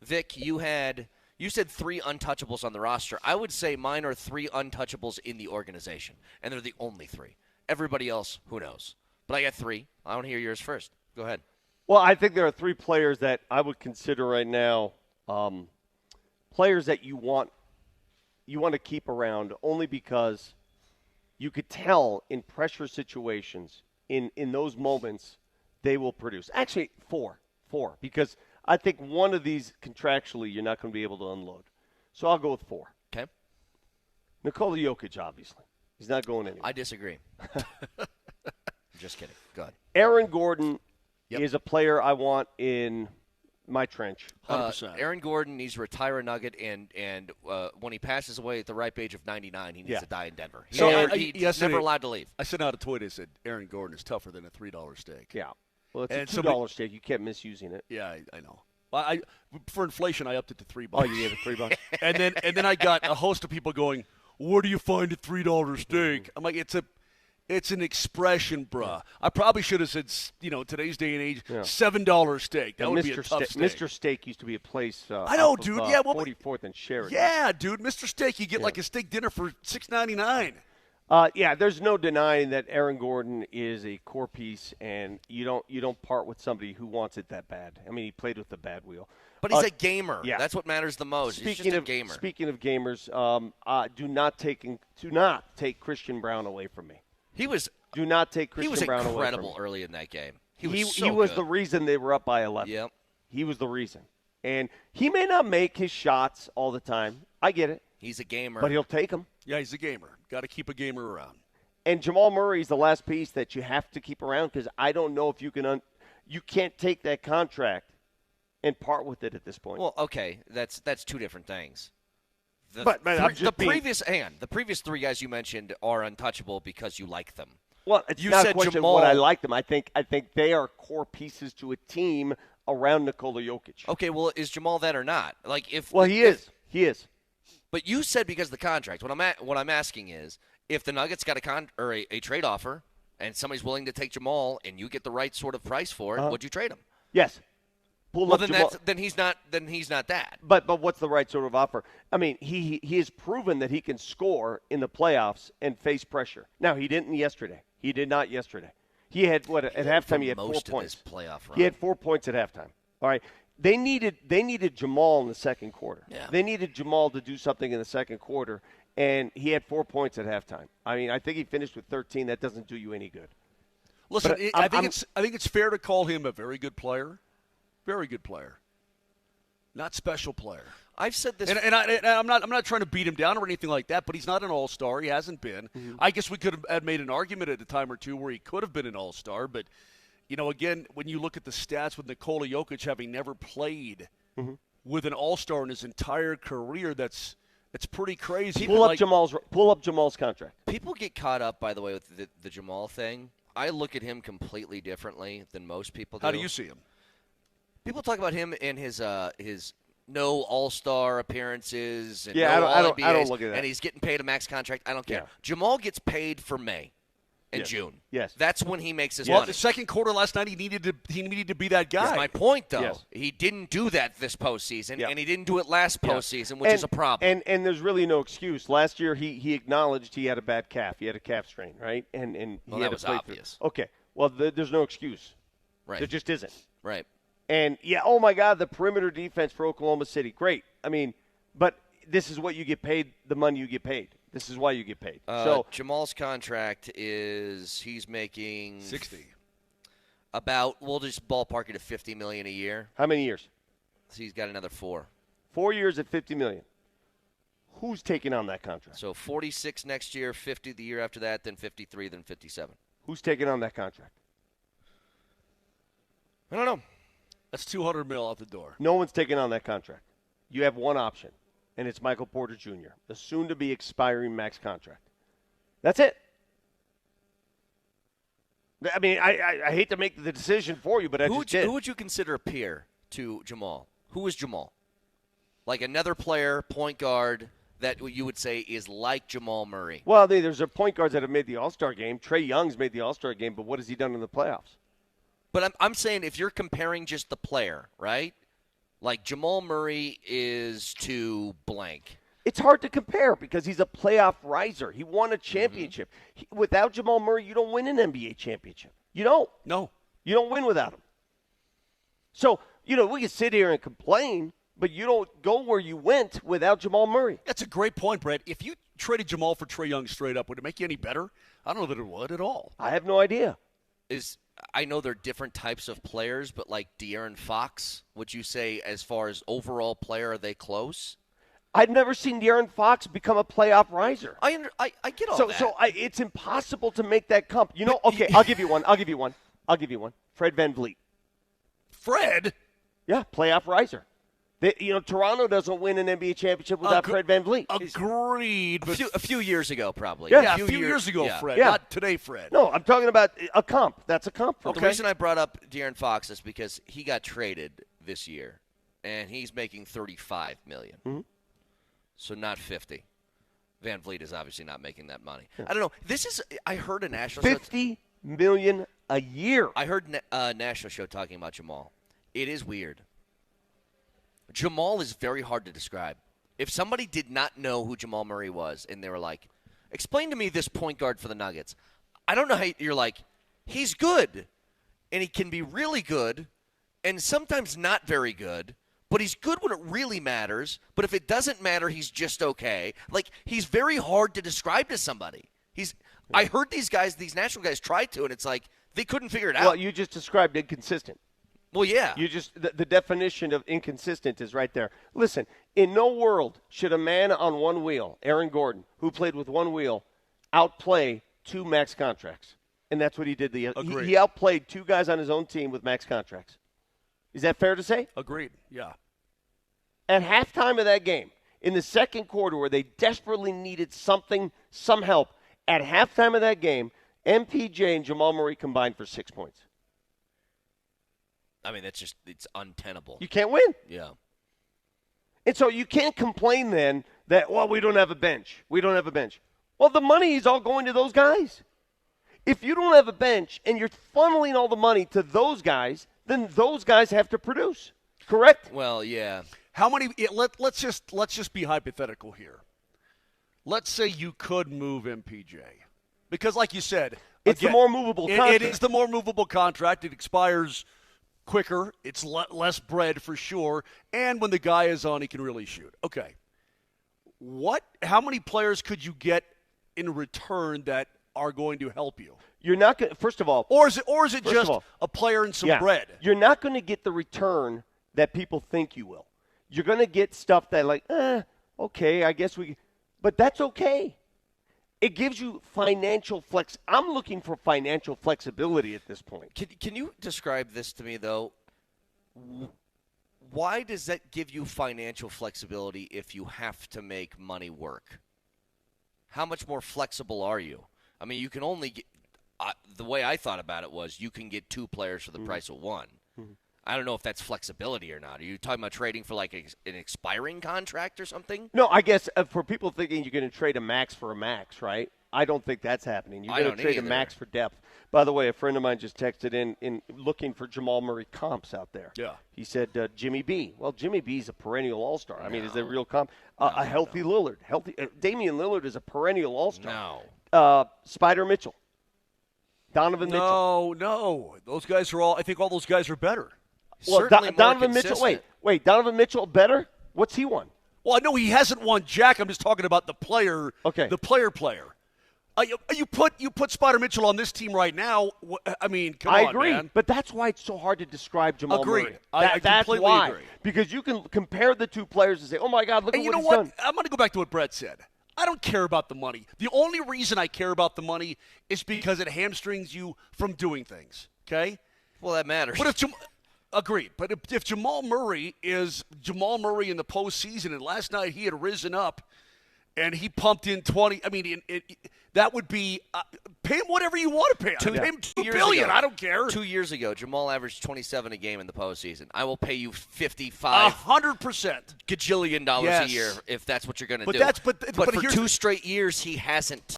Vic, you said 3 untouchables on the roster. I would say mine are 3 untouchables in the organization, and they're the only 3. Everybody else, who knows? But I got 3. I want to hear yours first. Go ahead. Well, I think there are 3 players that I would consider right now players that you want to keep around only because you could tell in pressure situations, in those moments, they will produce. Actually, 4, because I think one of these contractually you're not going to be able to unload. So I'll go with 4. Okay. Nikola Jokic, obviously. He's not going anywhere. I disagree. Just kidding. Go ahead. Aaron Gordon is a player I want in my trench. 100%. Aaron Gordon needs to retire a Nugget, and when he passes away at the ripe age of 99, he needs to die in Denver. He's never allowed to leave. I sent out a tweet that said Aaron Gordon is tougher than a $3 steak. Yeah. Well, it's a $2 steak. You kept misusing it. Yeah, I know. For inflation, I upped it to $3. Oh, you gave it $3? and then I got a host of people going, "Where do you find a $3 steak?" I'm like, it's an expression, bruh. I probably should have said, today's day and age, $7 steak. That would be a tough steak. Mr. Steak used to be a place. I know, dude. 44th and Sheridan. Yeah, dude. Mr. Steak, you get like a steak dinner for $6.99. There's no denying that Aaron Gordon is a core piece, and you don't part with somebody who wants it that bad. I mean, he played with the bad wheel. But he's a gamer. Yeah. That's what matters the most. He's just a gamer. Speaking of gamers, do not take Christian Brown away from me. Do not take Christian Brown away from me. He was incredible early in that game. He was the reason they were up by 11. Yep. He was the reason. And he may not make his shots all the time. I get it. He's a gamer. But he'll take them. Yeah, he's a gamer. Got to keep a gamer around. And Jamal Murray is the last piece that you have to keep around because I don't know if you can you can't take that contract and part with it at this point. Well, okay, that's 2 different things. The previous 3 guys you mentioned are untouchable because you like them. Well, it's not a question of what I like them. I think they are core pieces to a team around Nikola Jokic. Okay, well, is Jamal that or not? He is. He is. But you said because of the contract. What I'm asking is, if the Nuggets got a trade offer and somebody's willing to take Jamal and you get the right sort of price for it, would you trade him? Yes. Then he's not that. But what's the right sort of offer? I mean, he has proven that he can score in the playoffs and face pressure. Now, he didn't yesterday. He did not yesterday. He had at halftime he had 4 points. Playoff run. He had 4 points at halftime. All right. They needed Jamal in the second quarter. Yeah. They needed Jamal to do something in the second quarter, and he had 4 points at halftime. I mean, I think he finished with 13. That doesn't do you any good. Listen, I think it's fair to call him a very good player. Very good player. Not special player. I've said this, and I'm not trying to beat him down or anything like that, but he's not an all-star. He hasn't been. Mm-hmm. I guess we could have made an argument at a time or two where he could have been an all-star, but again, when you look at the stats with Nikola Jokic having never played with an all-star in his entire career, it's pretty crazy. Pull up Jamal's contract. People get caught up, by the way, with the Jamal thing. I look at him completely differently than most people do. How do you see him? People talk about him and his no all-star appearances and I don't look at that. and he's getting paid a max contract. I don't care. Yeah. Jamal gets paid for May and June. Yes. That's when he makes his Well, money. the second quarter last night, he needed to be that guy. That's my point, though. Yes. He didn't do that this postseason, Yeah. and he didn't do it last postseason, which is a problem. And there's really no excuse. Last year, he acknowledged he had a bad calf. He had a calf strain, right? And he Well, had that to was play obvious. through. Okay. Well, there's no excuse. Right. There just isn't. Right. And, oh, my God, the perimeter defense for Oklahoma City. Great. I mean, but this is what you get paid, the money you get paid. This is why you get paid. Jamal's contract he's making 60. We'll just ballpark it at $50 million a year. How many years? So he's got another 4. 4 years at $50 million. Who's taking on that contract? So 46 next year, 50 the year after that, then 53, then 57. Who's taking on that contract? I don't know. That's $200 million out the door. No one's taking on that contract. You have one option, and it's Michael Porter Jr., the soon-to-be expiring max contract. That's it. I mean, I hate to make the decision for you, but I just did. Who would you consider a peer to Jamal? Who is Jamal? Like another player, point guard, that you would say is like Jamal Murray? Well, there's a point guards that have made the All-Star game. Trae Young's made the All-Star game, but what has he done in the playoffs? But I'm saying if you're comparing just the player, right? Like Jamal Murray is to blank. It's hard to compare because he's a playoff riser. He won a championship. Without Jamal Murray, you don't win an NBA championship. You don't. No. You don't win without him. So, we can sit here and complain, but you don't go where you went without Jamal Murray. That's a great point, Brett. If you traded Jamal for Trae Young straight up, would it make you any better? I don't know that it would at all. I have no idea. I know they're different types of players, but like De'Aaron Fox, would you say as far as overall player, are they close? I've never seen De'Aaron Fox become a playoff riser. I get all that. So it's impossible to make that comp. Okay, I'll give you one. Fred VanVleet. Fred? Yeah, playoff riser. Toronto doesn't win an NBA championship without Fred VanVleet. Agreed. A few years ago, probably. Yeah, a few years ago, yeah. Fred. Yeah. Not today, Fred. No, I'm talking about a comp. That's a comp for The me. reason I brought up De'Aaron Fox is because he got traded this year, and he's making $35 million. Mm-hmm. So not 50. Van Vliet is obviously not making that money. I don't know. I heard a national show. $50 million a year. I heard a national show talking about Jamal. It is weird. Jamal is very hard to describe. If somebody did not know who Jamal Murray was and they were like, explain to me this point guard for the Nuggets, I don't know how you're like, he's good, and he can be really good, and sometimes not very good, but he's good when it really matters, but if it doesn't matter, he's just okay. Like, he's very hard to describe to somebody. I heard these national guys tried to, and it's like, they couldn't figure it out. Well, you just described inconsistent. Well, yeah. The definition of inconsistent is right there. Listen, in no world should a man on one wheel, Aaron Gordon, who played with one wheel, outplay two max contracts. And that's what he did. He outplayed two guys on his own team with max contracts. Is that fair to say? Agreed, yeah. At halftime of that game, in the second quarter where they desperately needed some help, at halftime of that game, MPJ and Jamal Murray combined for 6 points. I mean, it's untenable. You can't win. Yeah. And so you can't complain then that, we don't have a bench. We don't have a bench. Well, the money is all going to those guys. If you don't have a bench and you're funneling all the money to those guys, then those guys have to produce. Correct? Well, yeah. How many? Let's just be hypothetical here. Let's say you could move MPJ, because like you said, it's the more movable contract. It is the more movable contract. It expires quicker. It's less bread for sure. And when the guy is on, he can really shoot. Okay. How many players could you get in return that are going to help you? You're not going. First of all, or is it just a player and some bread? You're not going to get the return that people think you will. You're going to get stuff that okay, I guess but that's okay. It gives you financial flex. I'm looking for financial flexibility at this point. Can you describe this to me, though? Why does that give you financial flexibility if you have to make money work? How much more flexible are you? I mean, you can only get the way I thought about it was you can get two players for the price of one. Mm-hmm. I don't know if that's flexibility or not. Are you talking about trading for like an expiring contract or something? No, I guess for people thinking you're going to trade a max for a max, right? I don't think that's happening. You're going to trade a max for depth. By the way, a friend of mine just texted in looking for Jamal Murray comps out there. Yeah. He said Jimmy B. Well, Jimmy B's a perennial all-star. I mean, is there a real comp? A healthy Lillard. Damian Lillard is a perennial all-star. No. Spider Mitchell. Donovan Mitchell. No. Those guys are I think all those guys are better. Well, Donovan Mitchell. Wait. Donovan Mitchell better? What's he won? Well, I know he hasn't won jack. I'm just talking about the player. Okay. The player. You put Spider Mitchell on this team right now. I mean, come on, I agree, man. but that's why it's so hard to describe Jamal Agreed. Murray. I that's completely why. agree. Because you can compare the two players and say, "Oh my God, look at what he's done." I'm going to go back to what Brett said. I don't care about the money. The only reason I care about the money is because it hamstrings you from doing things. Okay. Well, that matters. But agreed. But if Jamal Murray is Jamal Murray in the postseason, and last night he had risen up and he pumped in 20, I mean, that would be pay him whatever you want to pay him. Pay him $2 billion. I don't care. 2 years ago, Jamal averaged 27 a game in the postseason. I will pay you 100% gajillion dollars a year if that's what you're going to do. But for 2 straight years, he hasn't.